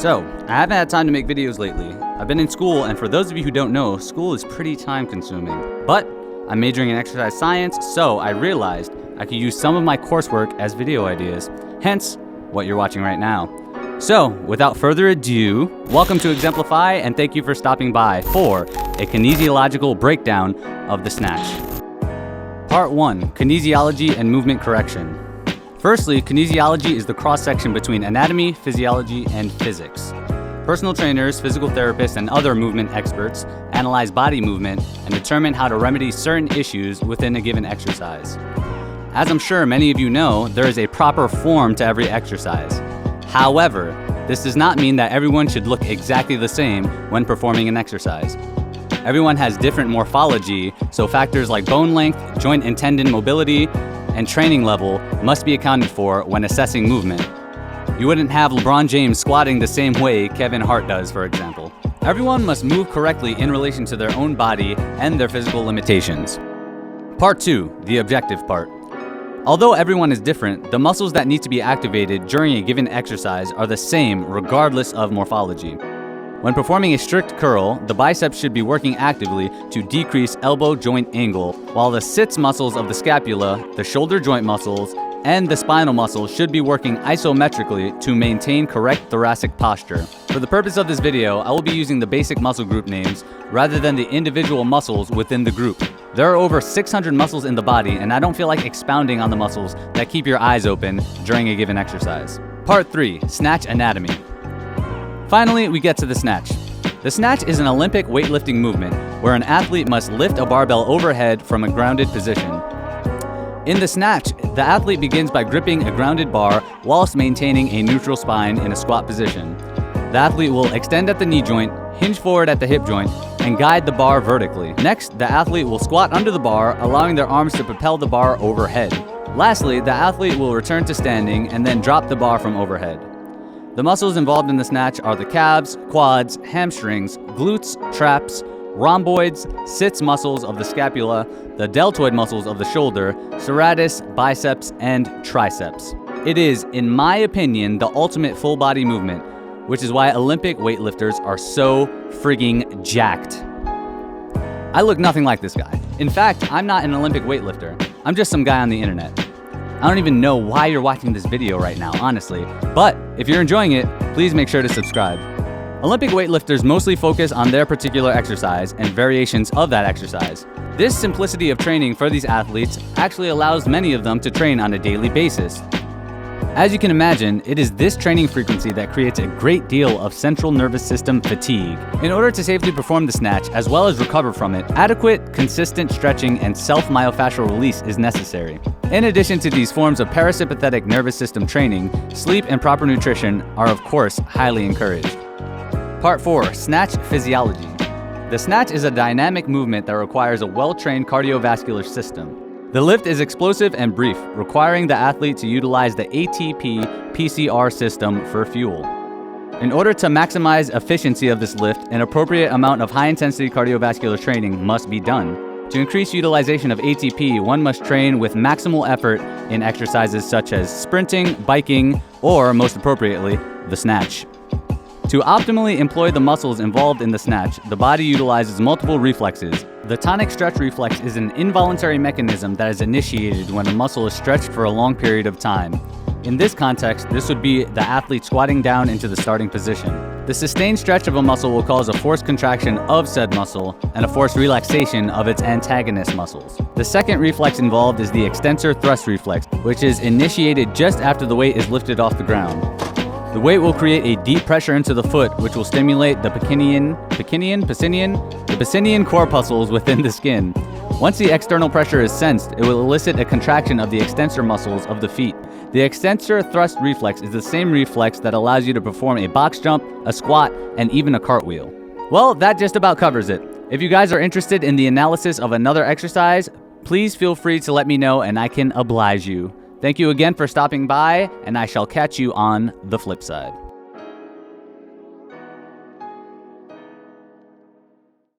So, I haven't had time to make videos lately. I've been in school, and for those of you who don't know, school is pretty time consuming. But I'm majoring in exercise science, so I realized I could use some of my coursework as video ideas, hence what you're watching right now. So, without further ado, welcome to Exemplify, and thank you for stopping by for a kinesiological breakdown of the Snatch. Part 1, Kinesiology and Movement Correction. Firstly, kinesiology is the cross-section between anatomy, physiology, and physics. Personal trainers, physical therapists, and other movement experts analyze body movement and determine how to remedy certain issues within a given exercise. As I'm sure many of you know, there is a proper form to every exercise. However, this does not mean that everyone should look exactly the same when performing an exercise. Everyone has different morphology, so factors like bone length, joint and tendon mobility, and training level must be accounted for when assessing movement. You wouldn't have LeBron James squatting the same way Kevin Hart does, for example. Everyone must move correctly in relation to their own body and their physical limitations. Part 2, the objective part. Although everyone is different, the muscles that need to be activated during a given exercise are the same regardless of morphology. When performing a strict curl, the biceps should be working actively to decrease elbow joint angle, while the sits muscles of the scapula, the shoulder joint muscles, and the spinal muscles should be working isometrically to maintain correct thoracic posture. For the purpose of this video, I will be using the basic muscle group names rather than the individual muscles within the group. There are over 600 muscles in the body, and I don't feel like expounding on the muscles that keep your eyes open during a given exercise. Part 3, Snatch Anatomy. Finally, we get to the snatch. The snatch is an Olympic weightlifting movement where an athlete must lift a barbell overhead from a grounded position. In the snatch, the athlete begins by gripping a grounded bar whilst maintaining a neutral spine in a squat position. The athlete will extend at the knee joint, hinge forward at the hip joint, and guide the bar vertically. Next, the athlete will squat under the bar, allowing their arms to propel the bar overhead. Lastly, the athlete will return to standing and then drop the bar from overhead. The muscles involved in the snatch are the calves, quads, hamstrings, glutes, traps, rhomboids, sits muscles of the scapula, the deltoid muscles of the shoulder, serratus, biceps, and triceps. It is, in my opinion, the ultimate full body movement, which is why Olympic weightlifters are so frigging jacked. I look nothing like this guy. In fact, I'm not an Olympic weightlifter. I'm just some guy on the internet. I don't even know why you're watching this video right now, honestly, but if you're enjoying it, please make sure to subscribe. Olympic weightlifters mostly focus on their particular exercise and variations of that exercise. This simplicity of training for these athletes actually allows many of them to train on a daily basis. As you can imagine, it is this training frequency that creates a great deal of central nervous system fatigue. In order to safely perform the snatch, as well as recover from it, adequate, consistent stretching and self-myofascial release is necessary. In addition to these forms of parasympathetic nervous system training, sleep and proper nutrition are of course highly encouraged. Part 4, Snatch Physiology. The snatch is a dynamic movement that requires a well-trained cardiovascular system. The lift is explosive and brief, requiring the athlete to utilize the ATP-PCR system for fuel. In order to maximize efficiency of this lift, an appropriate amount of high-intensity cardiovascular training must be done. To increase utilization of ATP, one must train with maximal effort in exercises such as sprinting, biking, or, most appropriately, the snatch. To optimally employ the muscles involved in the snatch, the body utilizes multiple reflexes. The tonic stretch reflex is an involuntary mechanism that is initiated when a muscle is stretched for a long period of time. In this context, this would be the athlete squatting down into the starting position. The sustained stretch of a muscle will cause a forced contraction of said muscle and a forced relaxation of its antagonist muscles. The second reflex involved is the extensor thrust reflex, which is initiated just after the weight is lifted off the ground. The weight will create a deep pressure into the foot, which will stimulate the Pacinian corpuscles within the skin. Once the external pressure is sensed, it will elicit a contraction of the extensor muscles of the feet. The extensor thrust reflex is the same reflex that allows you to perform a box jump, a squat, and even a cartwheel. Well, that just about covers it. If you guys are interested in the analysis of another exercise, please feel free to let me know and I can oblige you. Thank you again for stopping by, and I shall catch you on the flip side.